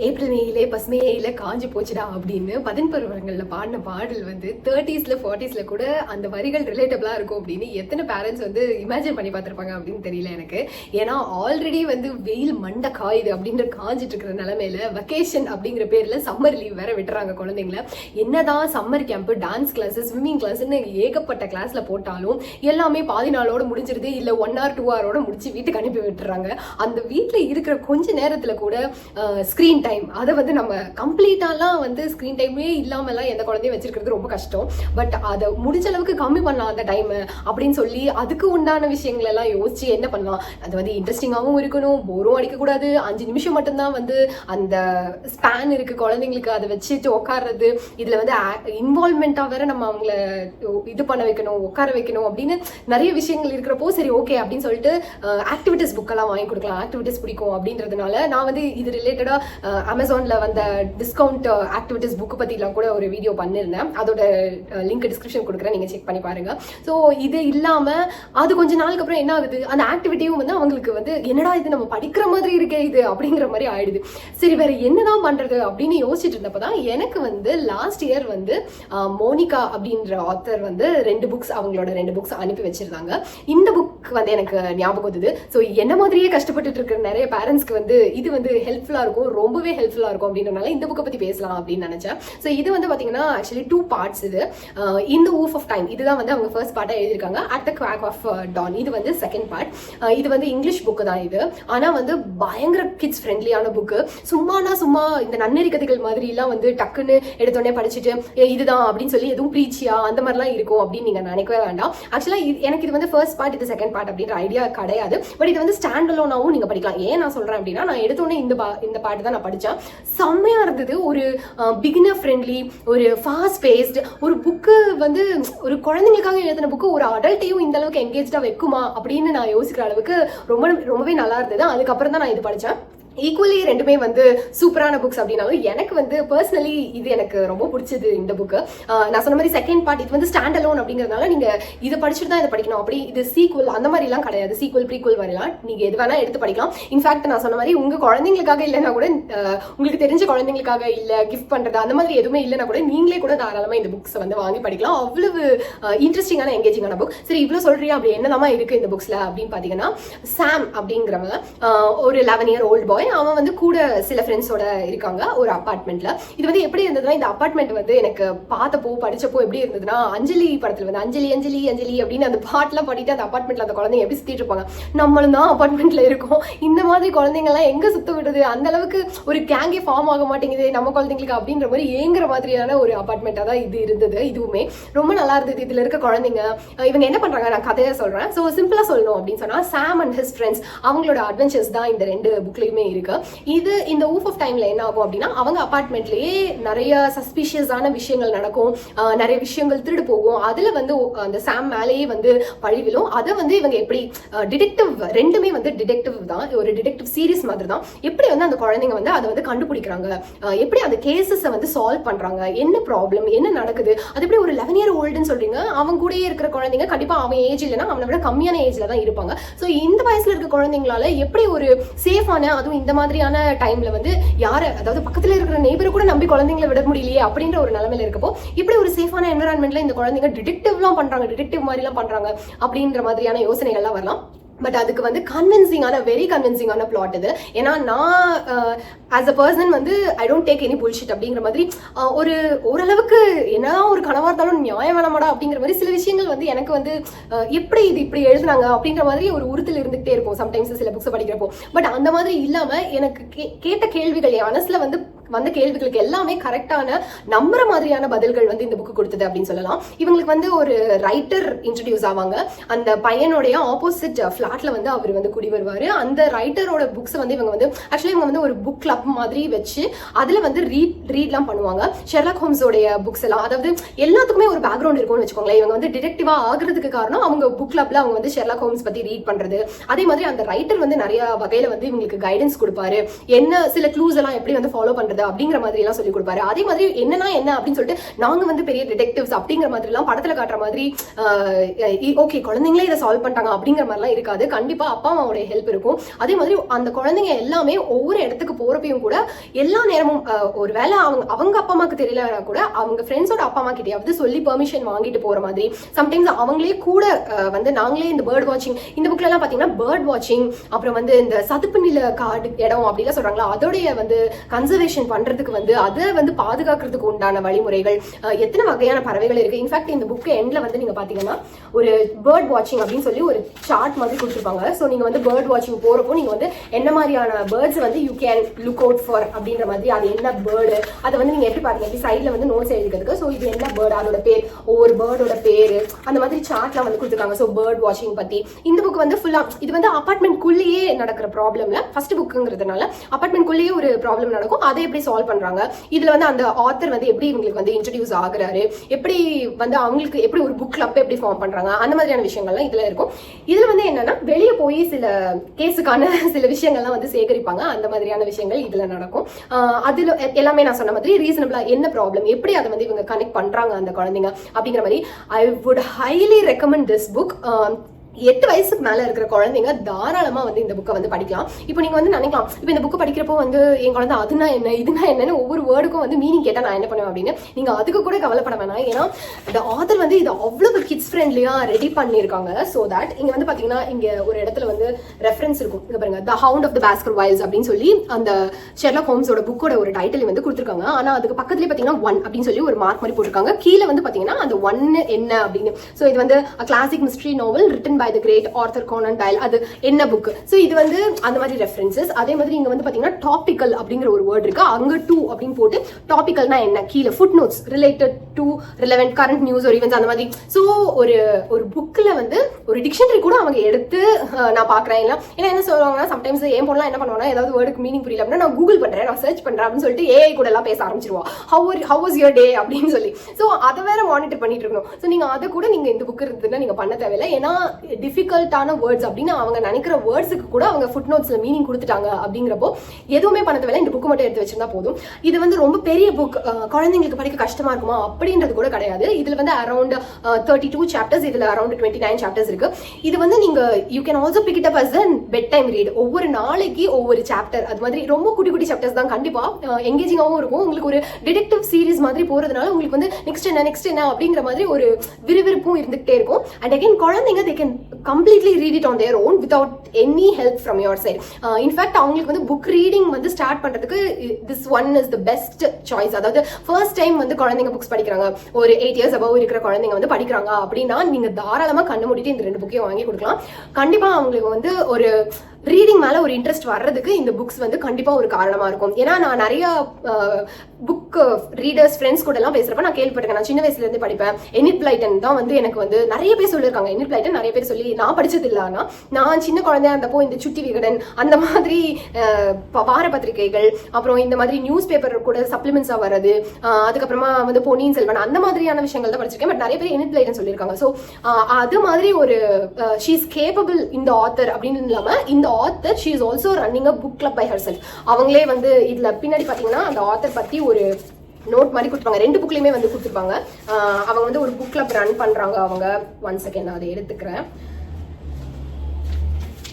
April மேயிலே பசுமையில காஞ்சி போச்சுடா அப்படின்னு பதின்பருவங்கள்ல பாடின பாடல் வந்து 30s 40s கூட அந்த வரிகள் ரிலேட்டபிளா இருக்கும் அப்படின்னு எத்தனை பேரண்ட்ஸ் வந்து இமேஜின் பண்ணி பார்த்துருப்பாங்க அப்படின்னு தெரியல எனக்கு. ஏன்னா ஆல்ரெடி வந்து வெயில் மண்டை காயுது அப்படின்ற காஞ்சிட்டு இருக்கிற நிலைமையில வெக்கேஷன் அப்படிங்கிற பேர்ல சம்மர் லீவ் வேற விட்டுறாங்க குழந்தைங்கள. என்னதான் summer camp, dance class, swimming கிளாஸ்ன்னு ஏகப்பட்ட கிளாஸ்ல போட்டாலும் எல்லாமே பாதி நாளோட முடிஞ்சிருது, இல்ல 1 hour 2 hour முடிச்சு வீட்டுக்கு அனுப்பி விட்டுறாங்க. அந்த வீட்டுல இருக்கிற கொஞ்ச நேரத்துல கூட ஸ்கிரீன் டைம், அதை வந்து நம்ம கம்ப்ளீட்டாலாம் வந்து ஸ்க்ரீன் டைமே இல்லாமலாம் எந்த குழந்தையும் வச்சிருக்கிறது ரொம்ப கஷ்டம். பட் அதை முடிஞ்ச அளவுக்கு கம்மி பண்ணலாம் அந்த டைம் அப்படின்னு சொல்லி அதுக்கு உண்டான விஷயங்கள் எல்லாம் யோசிச்சு என்ன பண்ணலாம், அது வந்து இன்ட்ரெஸ்டிங்காகவும் இருக்கணும், போரும் அடிக்கக்கூடாது, 5 நிமிஷம் மட்டும்தான் வந்து அந்த ஸ்பேன் இருக்கு குழந்தைங்களுக்கு, அதை வச்சுட்டு உட்கார்றது, இதுல வந்து இன்வால்மெண்டா வேற நம்ம அவங்கள இது பண்ண வைக்கணும், உட்கார வைக்கணும் அப்படின்னு நிறைய விஷயங்கள் இருக்கிறப்போ சரி ஓகே அப்படின்னு சொல்லிட்டு ஆக்டிவிட்டிஸ் புக்கெல்லாம் வாங்கி கொடுக்கலாம். ஆக்டிவிட்டிஸ் பிடிக்கும் அப்படின்றதுனால நான் வந்து இது ரிலேட்டடா அமேசான்ல வந்த டிஸ்கவுண்ட் ஆக்டிவிட்டிஸ் புக் பத்திலாம் கூட ஒரு வீடியோ பண்ணிருந்தேன். அதோட லிங்க் டிஸ்கிரிப்ஷன் கொடுக்குறேன், நீங்க செக் பண்ணி பாருங்க. ஸோ இது இல்லாம அது கொஞ்ச நாளுக்கு அப்புறம் என்ன ஆகுது, அந்த ஆக்டிவிட்டியும் வந்து அவங்களுக்கு வந்து என்னடா இது நம்ம படிக்கிற மாதிரி இருக்கே இது அப்படிங்கிற மாதிரி ஆயிடுது. சரி வேற என்னதான் பண்றது அப்படின்னு யோசிச்சுட்டு இருந்தப்பதான் எனக்கு வந்து லாஸ்ட் இயர் வந்து மோனிகா அப்படின்ற ஆத்தர் வந்து 2 புக்ஸ், அவங்களோட 2 புக்ஸ் அனுப்பி வச்சிருந்தாங்க. இந்த புக் வந்து எனக்கு ஞாபகம் வந்தது. ஸோ என்ன மாதிரியே கஷ்டப்பட்டு இருக்கிற நிறைய பேரண்ட்ஸ்க்கு வந்து இது வந்து ஹெல்ப்ஃபுல்லா இருக்கும், ரொம்பவே ஹெல்ப்ஃபுல்லா இருக்கும் அப்படின்றனால இந்த புக்கை பத்தி பேசலாம் அப்படின்னு நினைச்சேன். ஸோ இது வந்து பாத்தீங்கன்னா ஆக்சுவலி 2 parts. இது இந்த ஊஃப் ஆஃப் டைம், இதுதான் வந்து அவங்க ஃபர்ஸ்ட் பார்ட்டா எழுதியிருக்காங்க. At the quack of dawn, இது வந்து செகண்ட் பார்ட். இது வந்து இங்கிலீஷ் புக்கு தான் இது, ஆனா வந்து பயங்கர கிட்ஸ் ஃப்ரெண்ட்லியான புக்கு. சும்மா இந்த நன்னெறி கதைகள் மாதிரி எல்லாம் வந்து டக்குன்னு எடுத்தோடனே படிச்சுட்டு இதுதான் அப்படின்னு சொல்லி எதுவும் ப்ரீச்சியா அந்த மாதிரிலாம் இருக்கும் அப்படின்னு நீங்க நினைக்கவே வேண்டாம். ஆக்சுவலா எனக்கு இது வந்து ஃபர்ஸ்ட் பார்ட், இது செகண்ட் பார்ட் அப்படின்ற ஐடியா கிடையாது. பட் இது வந்து ஸ்டாண்ட் அலோனாவும் நீங்க படிக்கலாம். ஏன் நான் சொல்றேன் அப்படின்னா, நான் எடுத்தோடனே இந்த பார்ட் தான் நான் படிச்சேன். செம்மையா இருந்தது. ஒரு பிகினர் ஃப்ரெண்ட்லி, ஒரு ஃபாஸ்ட் பேஸ்ட் ஒரு புக்கு வந்து ஒரு குழந்தைங்களுக்காக எழுதின புக்கு ஒரு அடல்ட்டையும் இந்த அளவுக்கு என்கேஜா வைக்குமா அப்படின்னு நான் யோசிக்கிற அளவுக்கு ரொம்பவே நல்லா இருந்தது. அதுக்கப்புறம் தான் நான் இது படிச்சேன். ஈக்குவலி ரெண்டுமே வந்து சூப்பரான புக்ஸ் அப்படின்னாலும் எனக்கு வந்து பர்சனலி இது எனக்கு ரொம்ப பிடிச்சது இந்த புக்கு. நான் சொன்ன மாதிரி செகண்ட் பார்ட் இது வந்து ஸ்டாண்ட் அலோன் அப்படிங்கிறதுனால நீங்க இதை படிச்சுட்டு தான் இதை படிக்கணும், அப்படி இது சீக்குவல் அந்த மாதிரி எல்லாம் கிடையாது. சீக்குவல் ப்ரீக்குவல் வரலாம், நீங்க எது வேணா எடுத்து படிக்கலாம். இன்ஃபேக்ட் நான் சொன்ன மாதிரி உங்க குழந்தைங்களுக்காக இல்லைன்னா கூட, உங்களுக்கு தெரிஞ்ச குழந்தைங்களுக்காக இல்ல கிஃப்ட் பண்றது அந்த மாதிரி எதுவுமே இல்லைன்னா கூட நீங்களே கூட தாராளமா இந்த புக்ஸ் வந்து வாங்கி படிக்கலாம். அவ்வளவு இன்ட்ரெஸ்டிங்கான எங்கேஜிங்கான புக். சரி இவ்வளவு சொல்றியா, அப்படி என்னதான் இருக்கு இந்த புக்ஸ்ல அப்படின்னு பாத்தீங்கன்னா, சாம் அப்படிங்கிறவங்க ஒரு 11 year old boy, அவன் வந்து கூட சில ஃப்ரெண்ட்ஸோட இருக்காங்க ஒரு அபார்ட்மெண்ட்ல. இது வந்து எப்படி இருந்ததுன்னா, இந்த அபார்ட்மெண்ட் வந்து எனக்கு பார்த்தப்போ படிச்சப்போ எப்படி இருந்ததுன்னா, அஞ்சலி படத்துல வந்து அஞ்சலி அஞ்சலி அஞ்சலி அப்படின்னு அந்த பாட்டுலாம் பாடிட்டு அந்த அபார்ட்மெண்ட்ல அந்த குழந்தைங்க எப்படி சுத்திட்டு இருப்பாங்க, நம்மளும் தான் அபார்ட்மெண்ட்ல இருக்கோம், இந்த மாதிரி குழந்தைங்க எல்லாம் எங்க சுத்த விடுது, அந்த அளவுக்கு ஒரு கேங்கே ஃபார்ம் ஆக மாட்டேங்குது நம்ம குழந்தைங்களுக்கு அப்படின்ற மாதிரி ஏங்குற மாதிரியான ஒரு அபார்ட்மெண்டா தான் இது இருந்தது. இதுவுமே ரொம்ப நல்லா இருந்தது. இதுல இருக்க குழந்தைங்க இவங்க என்ன பண்றாங்க, நான் கதையை சொல்றேன். ஸோ சிம்பிளா சொல்லணும் அப்படின்னு சொன்னா, சாம் அண்ட் ஹிஸ் ஃப்ரெண்ட்ஸ் அவங்களோட அட்வென்ச்சர்ஸ் தான் இந்த 2 புக்லயுமே இருக்கு. இது இந்த ஊஃப் ஆஃப் டைம்ல என்ன ஆகும் அப்படின்னா, அவங்க அபார்ட்மெண்ட்லயே நிறைய சஸ்பிஷியஸான விஷயங்கள் நடக்கும், நிறைய விஷயங்கள் திருடு போகும். அதுல வந்து அந்த சாம் மேலேயே வந்து பழி விழும். அதை வந்து இவங்க எப்படி டிடெக்டிவ், ரெண்டுமே வந்து டிடெக்டிவ் தான், ஒரு டிடெக்டிவ் சீரிஸ் மாதிரி தான், எப்படி வந்து அந்த குழந்தைங்க வந்து அதை வந்து கண்டுபிடிக்கிறாங்க, எப்படி அந்த கேசஸை வந்து சால்வ் பண்றாங்க, என்ன ப்ராப்ளம் என்ன நடக்குது, அது எப்படி ஒரு 11 year oldன்னு சொல்றீங்க, அவங்க கூடயே இருக்கிற குழந்தைங்க கண்டிப்பா அவன் ஏஜ் இல்லைன்னா அவனை விட கம்மியான ஏஜ்ல தான் இருப்பாங்க. ஸோ இந்த வயசுல இருக்க குழந்தைங்களால எப்படி ஒரு சேஃபான, அதுவும் இந்த மாதிரியான டைம்ல வந்து யார, அதாவது பக்கத்துல இருக்கிற நெய்பரை கூட நம்பி குழந்தைங்களை விட முடியலையே அப்படின்ற ஒரு நிலைமையில இருக்கப்போ இப்படி ஒரு சேஃபான என்விரான்மெண்ட்ல இந்த குழந்தைங்க டிடெக்டிவ்லாம் பண்றாங்க, டிடெக்டிவ் மாதிரி எல்லாம் பண்றாங்க அப்படின்ற மாதிரியான யோசனைகள்லாம் வரலாம். பட் அதுக்கு வந்து கன்வின்சிங்கான, வெரி கன்வின்சிங்கான பிளாட் இது. ஏன்னா நான் ஆஸ் அ பர்சன் வந்து I don't take any bullshit அப்படிங்கிற மாதிரி ஓரளவுக்கு என்னதான் ஒரு கனவா இருந்தாலும் நியாயம் வேணாமாடா அப்படிங்கிற மாதிரி சில விஷயங்கள் வந்து எனக்கு வந்து எப்படி இது இப்படி எழுதுனாங்க அப்படிங்கிற மாதிரி ஒரு உறுத்தல் இருந்துகிட்டே இருக்கும் சம்டைம்ஸ் சில புக்ஸ் படிக்கிறப்போ. பட் அந்த மாதிரி இல்லாம எனக்கு கேட்ட கேள்விகள், என் மனசுல வந்து வந்த கேள்விகளுக்கு எல்லாமே கரெக்டான நம்புற மாதிரியான பதில்கள் வந்து இந்த புக்கு கொடுத்தது அப்படின்னு சொல்லலாம். இவங்களுக்கு வந்து ஒரு ரைட்டர் இன்ட்ரடியூஸ் ஆவாங்க. அந்த பையனுடைய ஆப்போசிட் ஃபிளாட்ல வந்து அவர் வந்து குடி வருவாரு. அந்த ரைட்டரோட புக்ஸ் வந்து இவங்க வந்து ஆக்சுவலி இவங்க வந்து ஒரு புக் கிளப் மாதிரி வச்சு அதுல வந்து ரீட்லாம் பண்ணுவாங்க. ஷெர்லாக் ஹோம்ஸோடைய புக்ஸ் எல்லாம், அதாவது எல்லாத்துக்குமே ஒரு பேக்ரவுண்ட் இருக்கும்னு வச்சுக்கோங்களேன். இவங்க வந்து டிடெக்டிவா ஆகுறதுக்கு காரணம் அவங்க புக் கிளப்ல அவங்க வந்து ஷெர்லாக் ஹோம்ஸ் பத்தி ரீட் பண்றது. அதே மாதிரி அந்த ரைட்டர் வந்து நிறைய வகையில வந்து இவங்களுக்கு கைடன்ஸ் கொடுப்பாரு, என்ன சில க்ளூஸ் எல்லாம் எப்படி வந்து ஃபாலோ பண்றது பண்றது அப்படிங்கிற மாதிரி எல்லாம் சொல்லி கொடுப்பாரு. அதே மாதிரி என்னன்னா என்ன அப்படின்னு சொல்லிட்டு நாங்க வந்து பெரிய டிடெக்டிவ்ஸ் அப்படிங்கிற மாதிரி எல்லாம் படத்துல காட்டுற மாதிரி ஓகே குழந்தைங்களே இதை சால்வ் பண்ணிட்டாங்க அப்படிங்கிற மாதிரி எல்லாம் இருக்காது. கண்டிப்பா அப்பா அம்மாவோட ஹெல்ப் இருக்கும். அதே மாதிரி அந்த குழந்தைங்க எல்லாமே ஒவ்வொரு இடத்துக்கு போறப்பையும் கூட எல்லா நேரமும் ஒருவேளை அவங்க அப்பா அம்மாக்கு தெரியல கூட அவங்க ஃப்ரெண்ட்ஸோட அப்பா அம்மா கிட்டயாவது சொல்லி பெர்மிஷன் வாங்கிட்டு போற மாதிரி, சம்டைம்ஸ் அவங்களே கூட வந்து நாங்களே இந்த பேர்ட் வாட்சிங் இந்த புக்ல எல்லாம் பாத்தீங்கன்னா பேர்ட் வாட்சிங், அப்புறம் வந்து இந்த சதுப்பு நில காடு இடம் அப்படிலாம் சொல்றாங்களா அதோடைய வந்து கன்சர்வேஷன் பண்றதுக்கு வந்து அதை வந்து பாதுகாக்கிறதுக்கு உண்டான வழிமுறைகள், எத்தனை வகையான பறவைகள் இருக்கு. இன்ஃபேக்ட் இந்த புக் எண்ட்ல வந்து நீங்க பாத்தீங்கன்னா ஒரு பேர்ட் வாட்சிங் அப்படின்னு சொல்லி ஒரு சார்ட் மாதிரி கொடுத்துருப்பாங்க. ஸோ நீங்க வந்து பேர்ட் வாட்சிங் போறப்போ நீங்க வந்து என்ன மாதிரியான பேர்ட்ஸ் வந்து you can look out for அப்படின்ற மாதிரி, அது என்ன பேர்டு அதை வந்து நீங்க எப்படி பாருங்க, எப்படி சைட்ல வந்து நோட்ஸ் எழுதிக்கிறதுக்கு. ஸோ இது என்ன பேர்டு, அதோட பேர், ஒவ்வொரு பேர்டோட பேரு, அந்த மாதிரி சார்ட்லாம் வந்து கொடுத்துருக்காங்க. ஸோ பேர்ட் வாட்சிங் பத்தி இந்த புக் வந்து ஃபுல்லா இது வந்து அபார்ட்மெண்ட் குள்ளேயே நடக்கிற ப்ராப்ளம்ல ஃபர்ஸ்ட் புக்குங்கிறதுனால அபார்ட்மெண்ட் குள்ளேயே ஒரு ப்ராப்ளம் நடக்கும், அதை எப்படி சால்வ் பண்றாங்க, இதுல வந்து அந்த ஆத்தர் வந்து எப்படி இவங்களுக்கு வந்து இன்ட்ரடியூஸ் ஆகுறாரு, எப்படி வந்து அவங்களுக்கு எப்படி ஒரு புக் கிளப் எப்படி ஃபார்ம் பண்றாங்க, அந்த மாதிரியான விஷயங்கள்லாம் இதுல இருக்கும். இதுல வந்து என்னன்னா வெளியே போய் சில கேஸுக்கான சில விஷயங்கள்லாம் வந்து சேகரிப்பாங்க, அந்த மாதிரியான விஷயங்கள் இதுல நடக்கும். அதுல எல்லாமே நான் சொன்ன மாதிரி ரீசனபிளா என்ன ப்ராப்ளம், எப்படி அதை வந்து இவங்க கனெக்ட் பண்றாங்க அந்த குழந்தைங்க அப்படிங்கிற மாதிரி. I would highly recommend this book. 8 வயசுக்கு மேல இருக்கிற குழந்தைங்க தாராளமா வந்து இந்த புக்கை வந்து படிக்கலாம். இப்போ நீங்க வந்து நினைக்கலாம், இப்போ இந்த புக்கை படிக்கிறப்போ வந்து என் குழந்தை அதுனா என்ன இதுனா என்னன்னு ஒவ்வொரு வேர்டுக்கும் வந்து மீனிங் கேட்டா நான் என்ன பண்ணுவேன் அப்படின்னு. நீங்க அதுக்கு கூட கவலைப்பட வேணாம். ஏன்னா இந்த ஆத்தர் வந்து இது அவ்வளவு கிட்ஸ் ஃப்ரெண்ட்லியா ரெடி பண்ணிருக்காங்க. ஸோ தட் இங்க வந்து பாத்தீங்கன்னா இங்க ஒரு இடத்துல வந்து ரெஃபரன்ஸ் இருக்கும், இங்க பாருங்க, த ஹவுண்ட் ஆஃப் த பாஸ்கர்வைல்ஸ் அப்படின்னு சொல்லி அந்த ஷெர்லாக் ஹோம்ஸோட புக்கோட ஒரு டைட்டில் வந்து கொடுத்துருக்காங்க. ஆனா அதுக்கு பக்கத்துலேயே பாத்தீங்கன்னா 1 அப்படின்னு சொல்லி ஒரு மார்க் மாதிரி போட்டிருக்காங்க. கீழே வந்து பாத்தீங்கன்னா அந்த 1 என்ன அப்படின்னு. ஸோ இது வந்து classic mystery novel written by the great Arthur Conan Doyle, அது என்ன புக். ஸோ இது வந்து அந்த மாதிரி ரெஃபரன்சஸ். அதே மாதிரி இங்க வந்து பாத்தீங்கன்னா டாபிக்கல் அப்படிங்கிற ஒரு வேர்ட் இருக்கு, அங்க 2 அப்படின்னு போட்டு டாபிக்கல்னா என்ன, கீழே food notes related to relevant current news ஒரு ஈவென்ட்ஸ் அந்த மாதிரி. ஸோ ஒரு புக்ல வந்து ஒரு டிக்ஷனரி கூட அவங்க எடுத்து நான் பாக்குறேன். ஏன்னா என்ன சொல்லுவாங்கன்னா சம்டைம்ஸ் என் பொண்ணலாம் என்ன பண்ணுவாங்கன்னா ஏதாவது வேர்டுக்கு மீனிங் புரியல அப்படின்னா நான் கூகுள் பண்றேன், நான் சர்ச் பண்றேன் அப்படின்னு சொல்லிட்டு ஏஐ கூட எல்லாம் பேச ஆரம்பிச்சிருவா, ஹவ் வாஸ் யுவர் டே அப்படின்னு சொல்லி. ஸோ அதை வேற மானிட்டர் பண்ணிட்டு இருக்கணும். ஸோ நீங்க அதை கூட நீங்க இந்த புக் இருந்ததுன்னா நீங்க பண்ண தேவையில்லை. ஏன்னா டிஃபிகல்ட்டான வேர்ட்ஸ் அப்படின்னு அவங்க நினைக்கிற வேர்ட்ஸுக்கு கூட அவங்க ஃபுட் நோட்ஸ்ல மீனிங் கொடுத்துட்டாங்க. அப்படிங்கிறப்போ எதுவுமே பண்ண தேவையில்லை, இந்த புக் மட்டும் எடுத்து வச்சிருந்தா போதும். இது வந்து ரொம்ப பெரிய புக், குழந்தைங்களுக்கு படிக்க கஷ்டமா இருக்குமா அப்படின்றது கூட கிடையாது. இதுல வந்து அரௌண்ட் 32 சாப்டர்ஸ், இதுல அரௌண்ட் 29 சாப்டர்ஸ் இருக்கு. இது வந்து நீங்க you can also pick it up as a bed time read. ஒவ்வொரு நாளைக்கு ஒவ்வொரு சாப்டர், அது மாதிரி ரொம்ப குட்டி குட்டி சாப்டர்ஸ் தான், கண்டிப்பா எங்கேஜிங்காகவும் இருக்கும். உங்களுக்கு ஒரு டிடெக்டிவ் சீரிஸ் மாதிரி போறதுனால உங்களுக்கு வந்து நெக்ஸ்ட் என்ன அப்படிங்கிற மாதிரி ஒரு விறுவிறுப்பும் இருந்துகிட்டே இருக்கும். அண்ட் அகைன் குழந்தைங்க they can completely read it on their own without any help from your side. In fact அவங்களுக்கு வந்து புக் ரீடிங் வந்து ஸ்டார்ட் பண்றதுக்கு this one is the best choice. அதாவது ஃபர்ஸ்ட் டைம் வந்து குழந்தைங்க புக்ஸ் படிக்கிறாங்க, ஒரு 8 years above இருக்கிற குழந்தைங்க வந்து படிக்கிறாங்க அப்படின்னா நீங்க தாராளமா கண்ணு மூடிட்டு இந்த 2 புக்கையும் வாங்கி கொடுக்கலாம். கண்டிப்பா அவங்களுக்கு வந்து ஒரு ரீடிங் மேல ஒரு இன்ட்ரெஸ்ட் வர்றதுக்கு இந்த புக்ஸ் வந்து கண்டிப்பா ஒரு காரணமா இருக்கும். ஏன்னா நான் நிறைய புக் ரீடர்ஸ் ஃப்ரெண்ட்ஸ் கூட எல்லாம் பேசுறப்ப நான் கேள்விப்பட்டிருக்கேன். நான் சின்ன வயசுல இருந்து படிப்பேன். எனிட் பிளைட்டன் தான் வந்து எனக்கு வந்து நிறைய பேர் சொல்லியிருக்காங்க. எனிட் பிளைட்டன் நிறைய பேர் சொல்லி நான் படிச்சது இல்லை. ஆனா நான் சின்ன குழந்தையா இருந்தப்போ இந்த சுட்டி விகடன் அந்த மாதிரி வார பத்திரிகைகள், அப்புறம் இந்த மாதிரி நியூஸ் பேப்பர் கூட சப்ளிமெண்ட்ஸா வர்றது, அதுக்கப்புறமா வந்து பொன்னியின் செல்வன் அந்த மாதிரியான விஷயங்கள் தான் படிச்சிருக்கேன். பட் நிறைய பேர் எனிட் பிளைட்டன் சொல்லியிருக்காங்க. ஸோ அது மாதிரி ஒரு ஷீ இஸ் கேப்பபிள் இந்த ஆத்தர் அப்படின்னு இல்லாம இந்த author she is also running a book club by herself. அவங்களே வந்து இதுல பின்னாடி பாத்தீங்கன்னா அந்த ஆத்தர் பத்தி ஒரு நோட் மாதிரி கொடுத்துருப்பாங்க. 2 புக்லயுமே வந்து கொடுத்துருப்பாங்க. அவங்க வந்து ஒரு புக் கிளப் ரன் பண்றாங்க. அவங்க 1 செகண்ட் நான் அதை எடுத்துக்கிறேன்.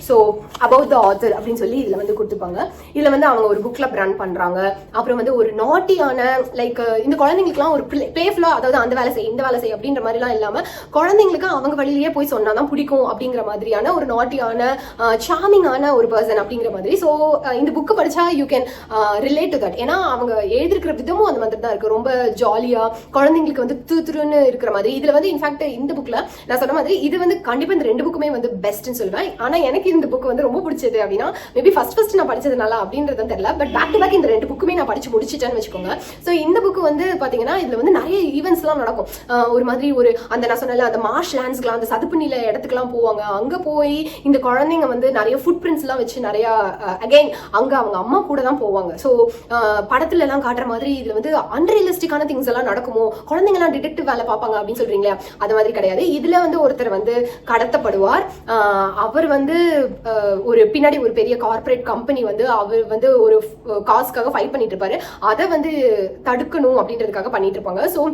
ஸோ அபவுட் த ஆத்தர் அப்படின்னு சொல்லி இதில் வந்து கொடுத்துப்பாங்க. இதில் வந்து அவங்க ஒரு புக் கிளப் ரன் பண்ணுறாங்க. அப்புறம் வந்து ஒரு நாட்டியான லைக் இந்த குழந்தைங்களுக்குலாம் ஒரு பிளேஃபுல்லாக, அதாவது அந்த வேலை செய் இந்த வேலை செய் அப்படின்ற மாதிரிலாம் இல்லாமல் குழந்தைங்களுக்கு அவங்க வழியிலேயே போய் சொன்னால் தான் பிடிக்கும் அப்படிங்கிற மாதிரியான ஒரு நாட்டியான சார்மிங்கான ஒரு பர்சன் அப்படிங்கிற மாதிரி. ஸோ இந்த புக்கு படித்தா you can relate to that. ஏன்னா அவங்க எழுதிருக்கிற விதமும் அந்த மாதிரி தான் இருக்குது. ரொம்ப ஜாலியாக குழந்தைங்களுக்கு வந்து துருன்னு இருக்கிற மாதிரி. இதில் வந்து இன்ஃபேக்ட் இந்த புக்கில் நான் சொன்ன மாதிரி இது வந்து கண்டிப்பாக இந்த 2 புக்குமே வந்து பெஸ்ட்னு சொல்லுவேன். ஆனால் எனக்கு இந்த புக் வந்து ரொம்ப பிடிச்சது அப்படின்னா மேபி ஃபர்ஸ்ட் நான் படிச்சதுனால அப்படின்றது தெரியல. பட் பேக் டு பேக் இந்த 2 புக்குமே நான் படிச்சு முடிச்சிட்டேன்னு வச்சுக்கோங்க. ஸோ இந்த புக்கு வந்து பாத்தீங்கன்னா இதுல வந்து நிறைய ஈவெண்ட்ஸ் எல்லாம் நடக்கும். ஒரு மாதிரி ஒரு அந்த நான் சொன்னல அந்த மார்ஷ் லேண்ட்ஸ்க்குலாம் அந்த சதுப்பு நில இடத்துக்குலாம் போவாங்க. அங்க போய் இந்த குழந்தைங்க வந்து நிறைய ஃபுட் பிரிண்ட்ஸ் எல்லாம் வச்சு நிறைய அகைன் அங்க அவங்க அம்மா கூட தான் போவாங்க. ஸோ படத்துல எல்லாம் காட்டுற மாதிரி இதுல வந்து அன்ரியலிஸ்டிக்கான திங்ஸ் எல்லாம் நடக்குமோ, குழந்தைங்க எல்லாம் டிடெக்டிவ் வேலை பார்ப்பாங்க அப்படின்னு சொல்றீங்களா, அது மாதிரி கிடையாது. இதுல வந்து ஒருத்தர் வந்து கடத்தப்படுவார். அவர் வந்து ஒரு பின்னாடி ஒரு பெரிய கார்ப்பரேட் கம்பெனி வந்து அவர் வந்து ஒரு காஸ்க்காக ஃபைட் பண்ணிட்டு இருப்பாரு, அதை வந்து தடுக்கணும் அப்படின்றதுக்காக பண்ணிட்டு இருப்பாங்க. ஸோ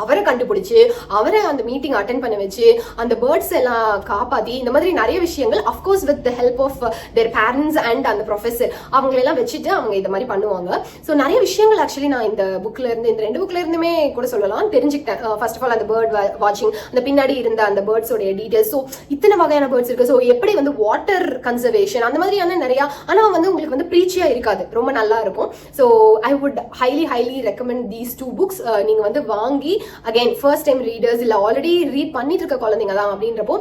அவரை கண்டுபிடிச்சு அவரை அந்த மீட்டிங் அட்டென்ட் பண்ண வச்சு அந்த பேர்ட்ஸ் எல்லாம் காப்பாத்தி இந்த மாதிரி நிறைய விஷயங்கள் of course with the help of their parents and அந்த ப்ரொஃபஸர் அவங்களெல்லாம் வச்சுட்டு அவங்க இந்த மாதிரி பண்ணுவாங்க. ஸோ நிறைய விஷயங்கள் ஆக்சுவலி நான் இந்த புக்ல இருந்து இந்த 2 புக்ல இருந்துமே கூட சொல்லலாம் தெரிஞ்சுக்கிட்டேன். ஃபர்ஸ்ட் ஆஃப் ஆல் அந்த பேர்ட் வாட்சிங், அந்த பின்னாடி இருந்த அந்த பேர்ட்ஸோடைய டீடைல்ஸ். ஸோ இத்தனை வகையான பேர்ட்ஸ் இருக்கு. ஸோ எப்படி வந்து வாட்டர் கன்சர்வேஷன் அந்த மாதிரியான நிறைய, ஆனால் வந்து உங்களுக்கு வந்து ப்ரீச்சியா இருக்காது, ரொம்ப நல்லா இருக்கும். So I would highly recommend these 2 books. நீங்க வந்து வாங்கி அகைன் ஃபர்ஸ்ட் டைம் ரீடர்ஸ் இல்ல ஆல்ரெடி ரீட் பண்ணிட்டு இருக்க குழந்தைங்க தான் அப்படின்றப்போ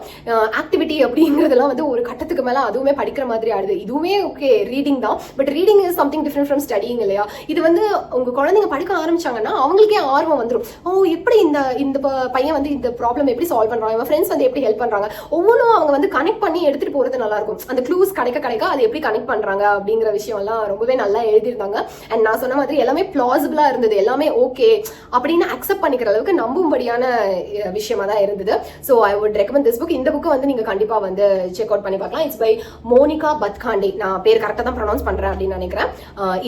ஆக்டிவிட்டி அப்படிங்கிறதெல்லாம் வந்து ஒரு கட்டத்துக்கு மேல அதுவுமே படிக்கிற மாதிரி ஆடுது. இதுவுமே ஓகே ரீடிங் தான், but reading is something different from studying இல்லையா? இது வந்து உங்க குழந்தைங்க படிக்க ஆரம்பிச்சாங்கன்னா அவங்களுக்கே ஆர்வம் வந்துடும். எப்படி இந்த பையன் வந்து இந்த ப்ராப்ளம் எப்படி சால்வ் பண்றாங்க, இவன் ஃப்ரெண்ட்ஸ் வந்து எப்படி ஹெல்ப் பண்றாங்க, ஒவ்வொன்றும் அவங்க வந்து கனெக்ட் பண்ணி எடுத்துட்டு போறது நல்லா இருக்கும். அந்த க்ளூஸ் கிடைக்க அதை எப்படி கனெக்ட் பண்றாங்க அப்படிங்கிற விஷயம் எல்லாம் ரொம்பவே நல்லா எழுதியிருந்தாங்க. அண்ட் நான் சொன்ன மாதிரி எல்லாமே பிளாசிபிளா இருந்தது, எல்லாமே ஓகே அப்படின்னு அக்செப்ட் பண்ணிக்கிற அளவுக்கு நம்பும்படியான விஷயமா தான் இருந்தது. So I would recommend this book. இந்த புக்கை வந்து நீங்க கண்டிப்பா வந்து செக் அவுட் பண்ணி பார்க்கலாம். It's by Monica Bhatkhande. நான் பேர் கரெக்டாக தான் ப்ரொனவுன்ஸ் பண்றேன் அப்படின்னு நினைக்கிறேன்.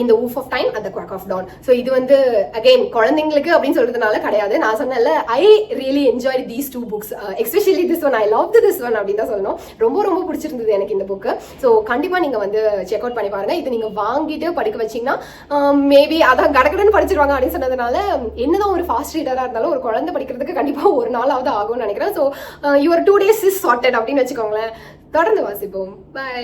இந்த woof of time at the quack of down. So இது வந்து அகைன் குழந்தைங்களுக்கு அப்படின்னு சொல்றதுனால கிடையாது. நான் சொன்னேன்ல, I really enjoy these 2 books, especially this one. I love this one அப்படின்னு தான் சொல்லணும். ரொம்ப பிடிச்சிருந்தது எனக்கு இந்த புக்கு. ஸோ கண்டிப்பா நீங்க வந்து செக் அவுட் பண்ணி பாருங்க. இது நீங்க வாங்கிட்டு படிக்க வச்சீங்கன்னா மேபி அதான் கடகடன்னு படிச்சிருவாங்க அப்படின்னு சொன்னதுனால என்னதான் ஒரு ஃபாஸ்ட் ரீடரா இருந்தாலும் ஒரு குழந்தை படிக்கிறதுக்கு கண்டிப்பா ஒரு நாளாவது ஆகும்னு நினைக்கிறேன். So your 2 days is charted அப்படின்னு வச்சுக்கோங்களேன். தொடர்ந்து வாசிப்போம். பை.